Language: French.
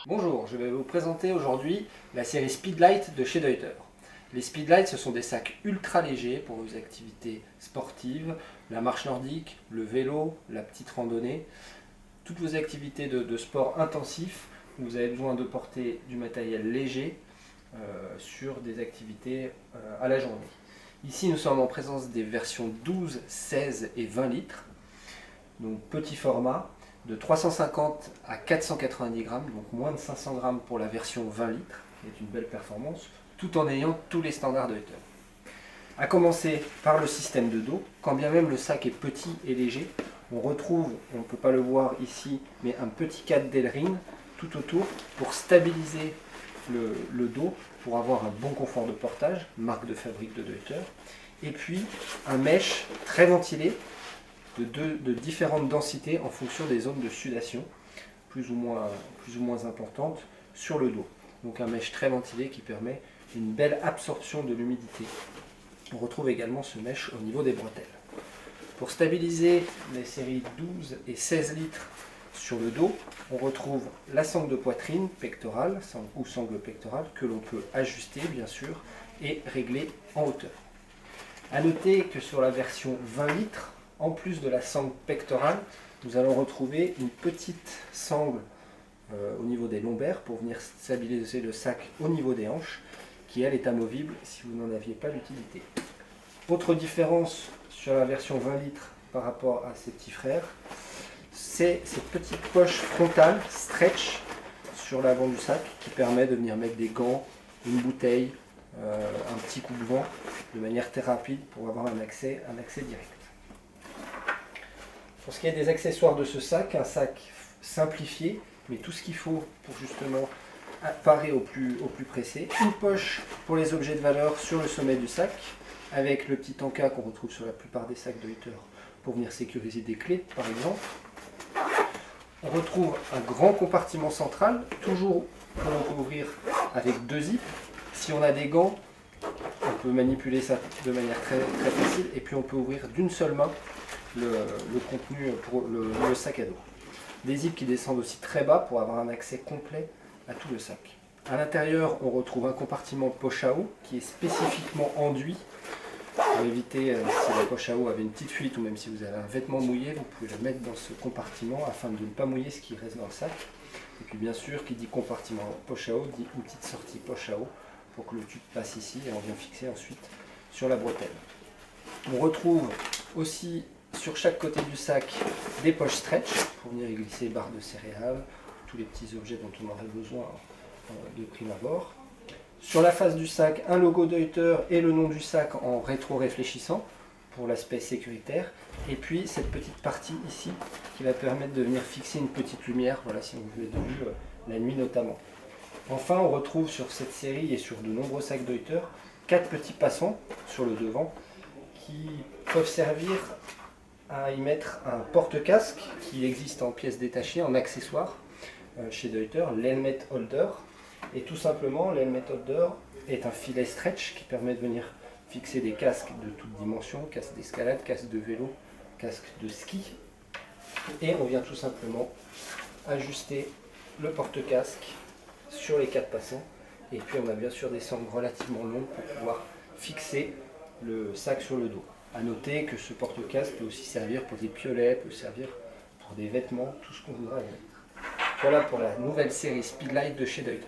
Bonjour, je vais vous présenter aujourd'hui la série Speedlight de chez Deuter. Les Speedlight, ce sont des sacs ultra légers pour vos activités sportives, la marche nordique, le vélo, la petite randonnée, toutes vos activités de sport intensif. Vous avez besoin de porter du matériel léger sur des activités à la journée. Ici, nous sommes en présence des versions 12, 16 et 20 litres, donc petit format, de 350 à 490 grammes, donc moins de 500 grammes pour la version 20 litres, qui est une belle performance, tout en ayant tous les standards Deuter. A commencer par le système de dos, quand bien même le sac est petit et léger, on retrouve, on ne peut pas le voir ici, mais un petit cadre d'Elrin tout autour pour stabiliser le dos, pour avoir un bon confort de portage, marque de fabrique de Deuter, et puis un mesh très ventilé, de différentes densités en fonction des zones de sudation, plus ou moins importantes sur le dos. Donc un mesh très ventilé qui permet une belle absorption de l'humidité. On retrouve également ce mesh au niveau des bretelles. Pour stabiliser les séries 12 et 16 litres sur le dos, on retrouve la sangle de poitrine pectorale ou sangle pectorale que l'on peut ajuster bien sûr et régler en hauteur. A noter que sur la version 20 litres, en plus de la sangle pectorale, nous allons retrouver une petite sangle au niveau des lombaires pour venir stabiliser le sac au niveau des hanches, qui elle est amovible si vous n'en aviez pas l'utilité. Autre différence sur la version 20 litres par rapport à ses petits frères, c'est cette petite poche frontale stretch sur l'avant du sac qui permet de venir mettre des gants, une bouteille, un petit coup de vent de manière très rapide pour avoir un accès direct. Pour ce qui est des accessoires de ce sac, un sac simplifié, mais tout ce qu'il faut pour justement parer au plus pressé. Une poche pour les objets de valeur sur le sommet du sac, avec le petit encas qu'on retrouve sur la plupart des sacs Deuter pour venir sécuriser des clés par exemple. On retrouve un grand compartiment central, toujours que l'on peut ouvrir avec deux zips. Si on a des gants, on peut manipuler ça de manière très facile, et puis on peut ouvrir d'une seule main le contenu pour le sac à dos. Des zips qui descendent aussi très bas pour avoir un accès complet à tout le sac. À l'intérieur, on retrouve un compartiment poche à eau qui est spécifiquement enduit pour éviter, si la poche à eau avait une petite fuite ou même si vous avez un vêtement mouillé, vous pouvez le mettre dans ce compartiment afin de ne pas mouiller ce qui reste dans le sac. Et puis bien sûr, qui dit compartiment poche à eau dit une petite sortie poche à eau pour que le tube passe ici et on vient fixer ensuite sur la bretelle. On retrouve aussi sur chaque côté du sac des poches stretch pour venir y glisser barres de céréales, tous les petits objets dont on aurait besoin de prime abord. Sur la face du sac, un logo Deuter et le nom du sac en rétro-réfléchissant pour l'aspect sécuritaire. Et puis cette petite partie ici qui va permettre de venir fixer une petite lumière, voilà, si vous voulez de vue la nuit notamment. Enfin, on retrouve sur cette série et sur de nombreux sacs Deuter 4 petits passants sur le devant qui peuvent servir à y mettre un porte-casque qui existe en pièces détachées, en accessoire chez Deuter, l'helmet holder. Et tout simplement, l'helmet holder est un filet stretch qui permet de venir fixer des casques de toutes dimensions, casque d'escalade, casque de vélo, casque de ski. Et on vient tout simplement ajuster le porte-casque sur les 4 passants. Et puis on a bien sûr des sangles relativement longues pour pouvoir fixer le sac sur le dos. A noter que ce porte-casque peut aussi servir pour des piolets, peut servir pour des vêtements, tout ce qu'on voudra y mettre. Voilà pour la nouvelle série Speedlight de chez Deuter.